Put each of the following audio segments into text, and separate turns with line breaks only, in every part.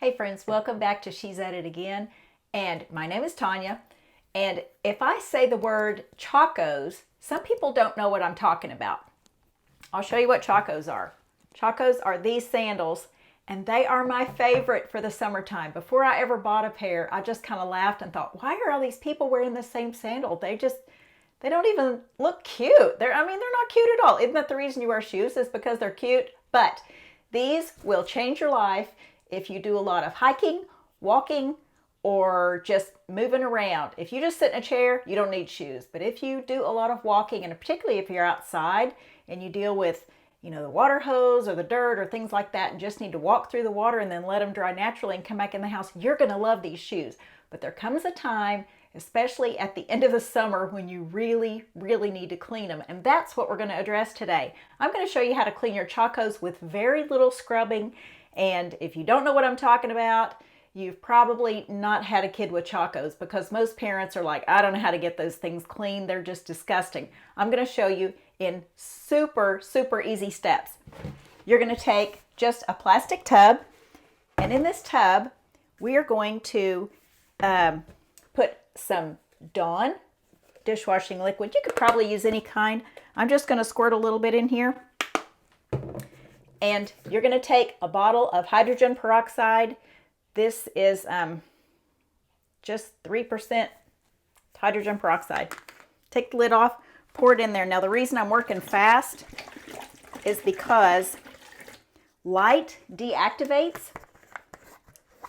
Hey friends, welcome back to She's At It Again. And my name is Tanya. And if I say the word Chacos, some people don't know what I'm talking about. I'll show you what Chacos are. Chacos are these sandals, and they are my favorite for the summertime. Before I ever bought a pair, I just kind of laughed and thought, why are all these people wearing the same sandal? They don't even look cute. They're not cute at all. Isn't that the reason you wear shoes, is because they're cute? But these will change your life if you do a lot of hiking, walking, or just moving around. If you just sit in a chair, you don't need shoes. But if you do a lot of walking, and particularly if you're outside and you deal with, the water hose or the dirt or things like that, and just need to walk through the water and then let them dry naturally and come back in the house, you're going to love these shoes. But there comes a time, especially at the end of the summer, when you really, really need to clean them. And that's what we're going to address today. I'm going to show you how to clean your Chacos with very little scrubbing. And if you don't know what I'm talking about, you've probably not had a kid with Chacos, because most parents are like, I don't know how to get those things clean. They're just disgusting. I'm going to show you in super, super easy steps. You're going to take just a plastic tub, and in this tub, we are going to put some Dawn dishwashing liquid. You could probably use any kind. I'm just going to squirt a little bit in here. And you're going to take a bottle of hydrogen peroxide. This is just 3% hydrogen peroxide. Take the lid off, pour it in there. Now, the reason I'm working fast is because light deactivates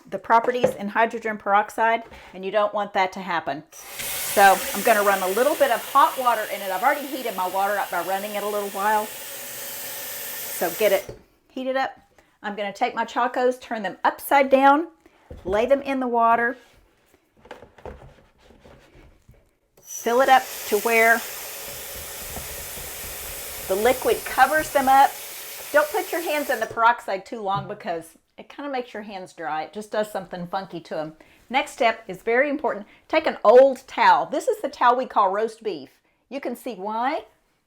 the properties in hydrogen peroxide, and you don't want that to happen. So I'm going to run a little bit of hot water in it. I've already heated my water up by running it a little while. So get it heated up. I'm going to take my Chacos, turn them upside down, lay them in the water, fill it up to where the liquid covers them up. Don't put your hands in the peroxide too long, because it kind of makes your hands dry. It just does something funky to them. Next step is very important. Take an old towel. This is the towel we call roast beef. You can see why.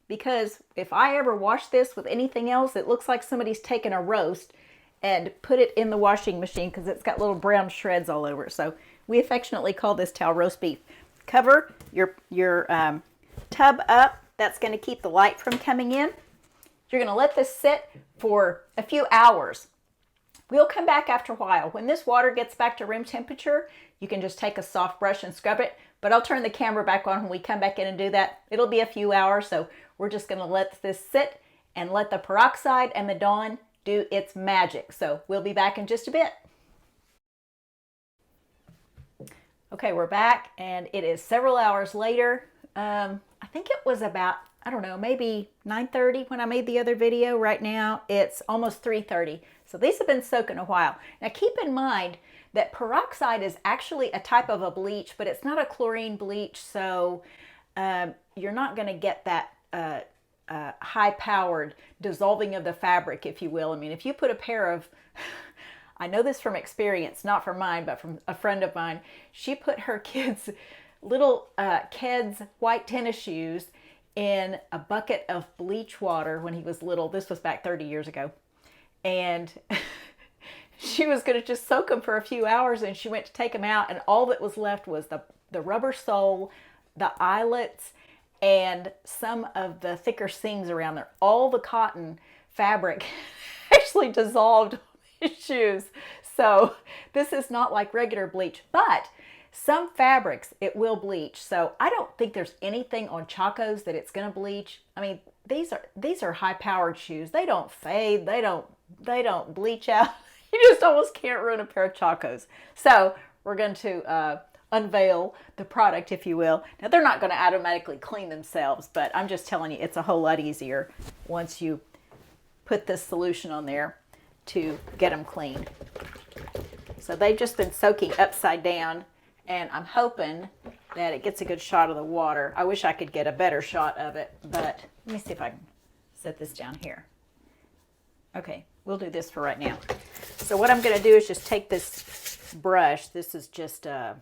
Because if I ever wash this with anything else, it looks like somebody's taken a roast and put it in the washing machine, because it's got little brown shreds all over it. So we affectionately call this towel roast beef. Cover your tub up. That's going to keep the light from coming in. You're going to let this sit for a few hours. We'll come back after a while. When this water gets back to room temperature, you can just take a soft brush and scrub it. But I'll turn the camera back on when we come back in and do that. It'll be a few hours, so we're just going to let this sit and let the peroxide and the Dawn do its magic. So we'll be back in just a bit. Okay, we're back, and it is several hours later. I think it was about, I don't know, maybe 9:30 when I made the other video. Right now, it's almost 3:30. So these have been soaking a while. Now keep in mind that peroxide is actually a type of a bleach, but it's not a chlorine bleach, so you're not going to get that high-powered dissolving of the fabric, if you will. I mean, if you put a pair of, I know this from experience, not from mine, but from a friend of mine, she put her kids' little Keds white tennis shoes in a bucket of bleach water when he was little. This was back 30 years ago. And she was going to just soak them for a few hours, and she went to take them out, and all that was left was the rubber sole, the eyelets, and some of the thicker seams around there. All the cotton fabric actually dissolved on his shoes. So this is not like regular bleach, but some fabrics it will bleach. So I don't think there's anything on Chacos that it's going to bleach. I mean, these are high-powered shoes. They don't fade. They don't bleach out. You just almost can't ruin a pair of Chacos. So we're going to unveil the product, if you will. Now, they're not going to automatically clean themselves, but I'm just telling you, it's a whole lot easier once you put this solution on there to get them clean. So they've just been soaking upside down, and I'm hoping that it gets a good shot of the water. I wish I could get a better shot of it, but let me see if I can set this down here. Okay, we'll do this for right now. So what I'm going to do is just take this brush. This is just, I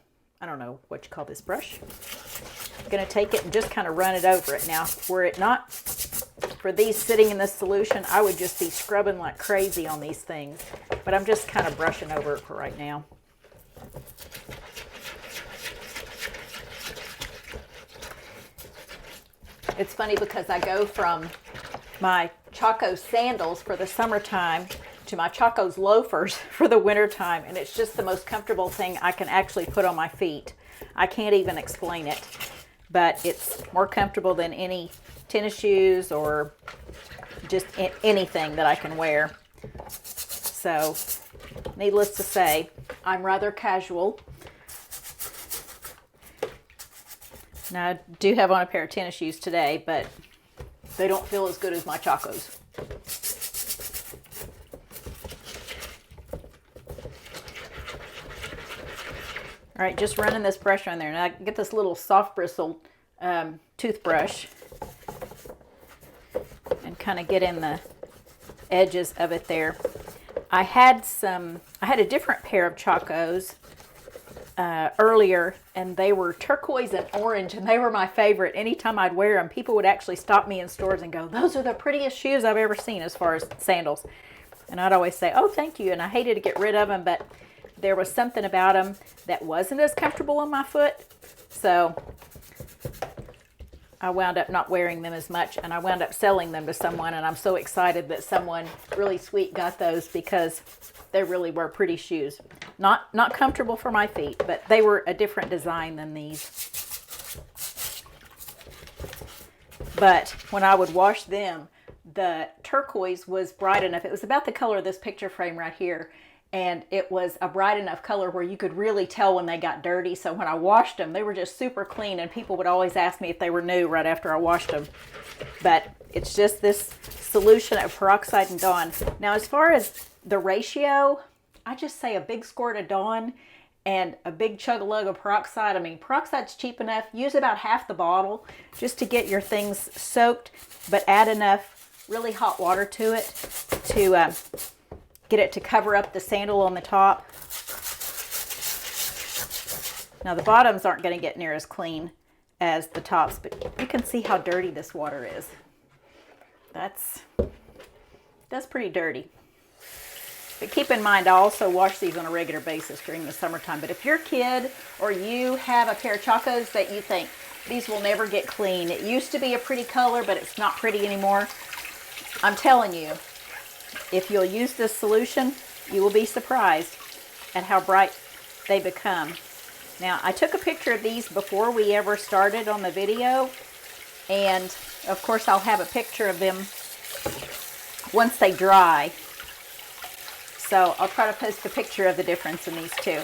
don't know what you call this brush. I'm going to take it and just kind of run it over it. Now, were it not for these sitting in this solution, I would just be scrubbing like crazy on these things. But I'm just kind of brushing over it for right now. It's funny because I go from my Chacos sandals for the summertime to my Chacos loafers for the wintertime, and it's just the most comfortable thing I can actually put on my feet. I can't even explain it, but it's more comfortable than any tennis shoes or just anything that I can wear. So, needless to say, I'm rather casual. Now, I do have on a pair of tennis shoes today, but they don't feel as good as my Chacos. All right, just running this brush on there. Now I get this little soft bristled toothbrush and kind of get in the edges of it there. I had a different pair of Chacos earlier, and they were turquoise and orange, and they were my favorite. Anytime I'd wear them, people would actually stop me in stores and go, "Those are the prettiest shoes I've ever seen as far as sandals." And I'd always say, "Oh, thank you." And I hated to get rid of them, but there was something about them that wasn't as comfortable on my foot, so I wound up not wearing them as much, and I wound up selling them to someone, and I'm so excited that someone really sweet got those because they really were pretty shoes. Not comfortable for my feet, but they were a different design than these. But when I would wash them, the turquoise was bright enough. It was about the color of this picture frame right here. And it was a bright enough color where you could really tell when they got dirty. So when I washed them, they were just super clean, and people would always ask me if they were new right after I washed them. But it's just this solution of peroxide and Dawn. Now, as far as the ratio, I just say a big squirt of Dawn and a big chug-a-lug of peroxide. I mean, peroxide's cheap enough. Use about half the bottle just to get your things soaked, but add enough really hot water to it to get it to cover up the sandal on the top. Now the bottoms aren't going to get near as clean as the tops, but you can see how dirty this water is. That's pretty dirty. But keep in mind, I also wash these on a regular basis during the summertime. But if your kid or you have a pair of Chacos that you think, these will never get clean, it used to be a pretty color, but it's not pretty anymore, I'm telling you, if you'll use this solution, you will be surprised at how bright they become. Now, I took a picture of these before we ever started on the video, and of course I'll have a picture of them once they dry. So I'll try to post a picture of the difference in these two.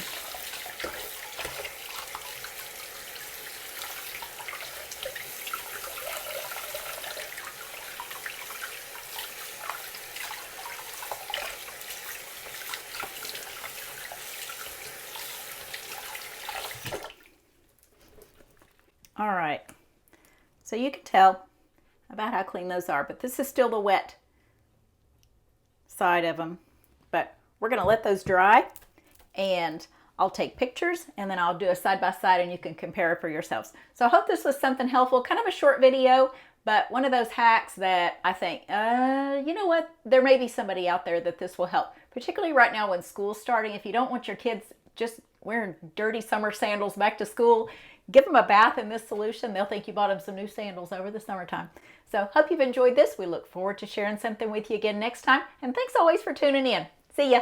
All right, so you can tell about how clean those are, but this is still the wet side of them. But we're gonna let those dry, and I'll take pictures, and then I'll do a side-by-side, and you can compare it for yourselves. So I hope this was something helpful, kind of a short video, but one of those hacks that I think, you know what, there may be somebody out there that this will help, particularly right now when school's starting. If you don't want your kids just wearing dirty summer sandals back to school, give them a bath in this solution. They'll think you bought them some new sandals over the summertime. So hope you've enjoyed this. We look forward to sharing something with you again next time. And thanks always for tuning in. See ya.